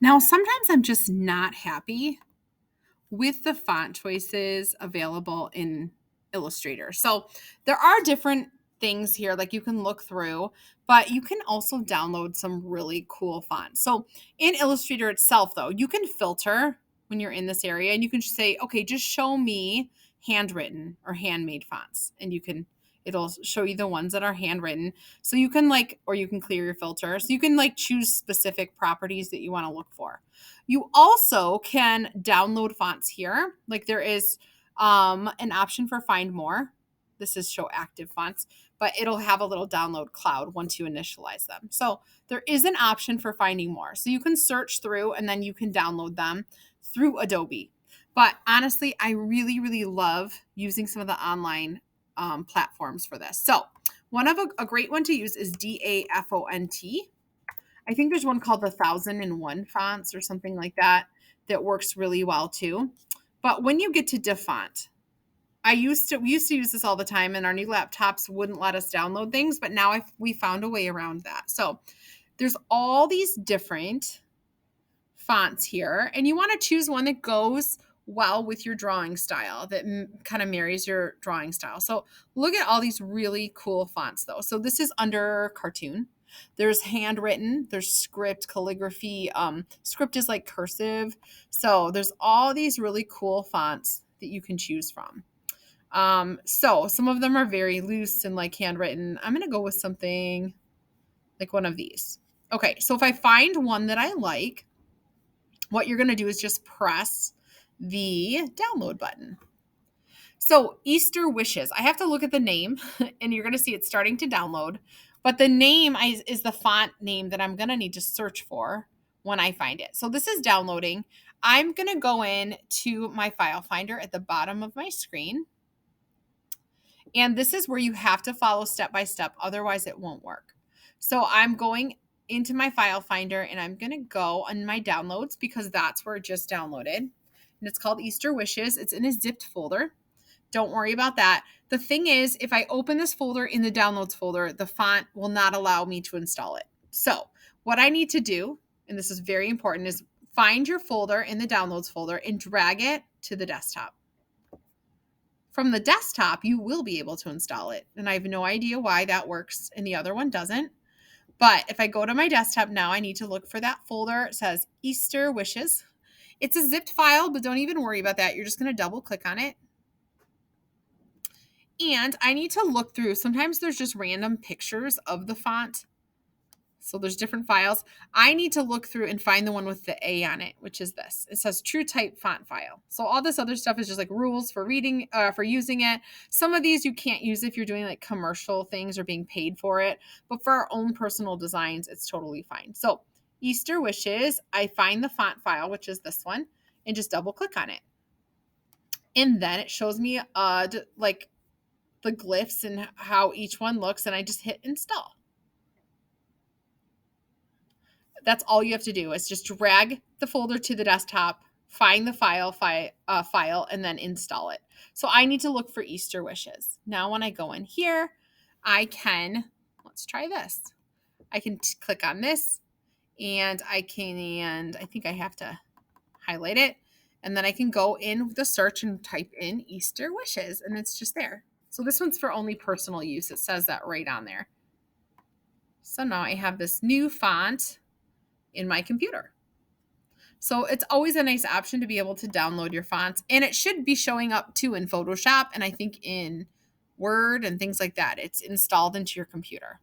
Now, sometimes I'm just not happy with the font choices available in Illustrator. So there are different things here like you can look through, but you can also download some really cool fonts. So in Illustrator itself, though, you can filter when you're in this area and you can just say, okay, just show me handwritten or handmade fonts. And it'll show you the ones that are handwritten. So you can or you can clear your filter. So you can choose specific properties that you want to look for. You also can download fonts here. Like there is an option for find more. This is show active fonts, but it'll have a little download cloud once you initialize them. So there is an option for finding more. So you can search through and then you can download them through Adobe. But honestly, I really, really love using some of the online platforms for this. So one of a great one to use is DAFONT. I think there's one called the 1001 fonts or something like that that works really well too. But when you get to DaFont, we used to use this all the time, and our new laptops wouldn't let us download things, but now we found a way around that. So there's all these different fonts here, and you want to choose one that goes well with your drawing style, that kind of marries your drawing style. So look at all these really cool fonts though. So this is under cartoon. There's handwritten, there's script, calligraphy. Script is like cursive. So there's all these really cool fonts that you can choose from. So some of them are very loose and like handwritten. I'm going to go with something like one of these. Okay, so if I find one that I like, what you're going to do is just press the download button. So Easter Wishes, I have to look at the name and you're going to see it's starting to download, but the name is the font name that I'm going to need to search for when I find it. So this is downloading. I'm going to go in to my file finder at the bottom of my screen. And this is where you have to follow step by step, otherwise it won't work. So I'm going into my file finder and I'm going to go on my downloads because that's where it just downloaded. And it's called Easter Wishes. It's in a zipped folder. Don't worry about that. The thing is, if I open this folder in the downloads folder, the font will not allow me to install it. So what I need to do, and this is very important, is find your folder in the downloads folder and drag it to the desktop. From the desktop, you will be able to install it. And I have no idea why that works and the other one doesn't. But if I go to my desktop now, I need to look for that folder. It says Easter Wishes. It's a zipped file, but don't even worry about that. You're just going to double click on it. And I need to look through. Sometimes there's just random pictures of the font. So there's different files. I need to look through and find the one with the A on it, which is this. It says True Type Font File. So all this other stuff is just like rules for reading, for using it. Some of these you can't use if you're doing like commercial things or being paid for it. But for our own personal designs, it's totally fine. So Easter Wishes, I find the font file, which is this one, and just double click on it. And then it shows me like the glyphs and how each one looks, and I just hit install. That's all you have to do is just drag the folder to the desktop, find the file, and then install it. So I need to look for Easter Wishes. Now when I go in here, let's try this. I can click on this and I think I have to highlight it. And then I can go in the search and type in Easter Wishes and it's just there. So this one's for only personal use. It says that right on there. So now I have this new font in my computer. So it's always a nice option to be able to download your fonts, and it should be showing up too in Photoshop and I think in Word and things like that. It's installed into your computer.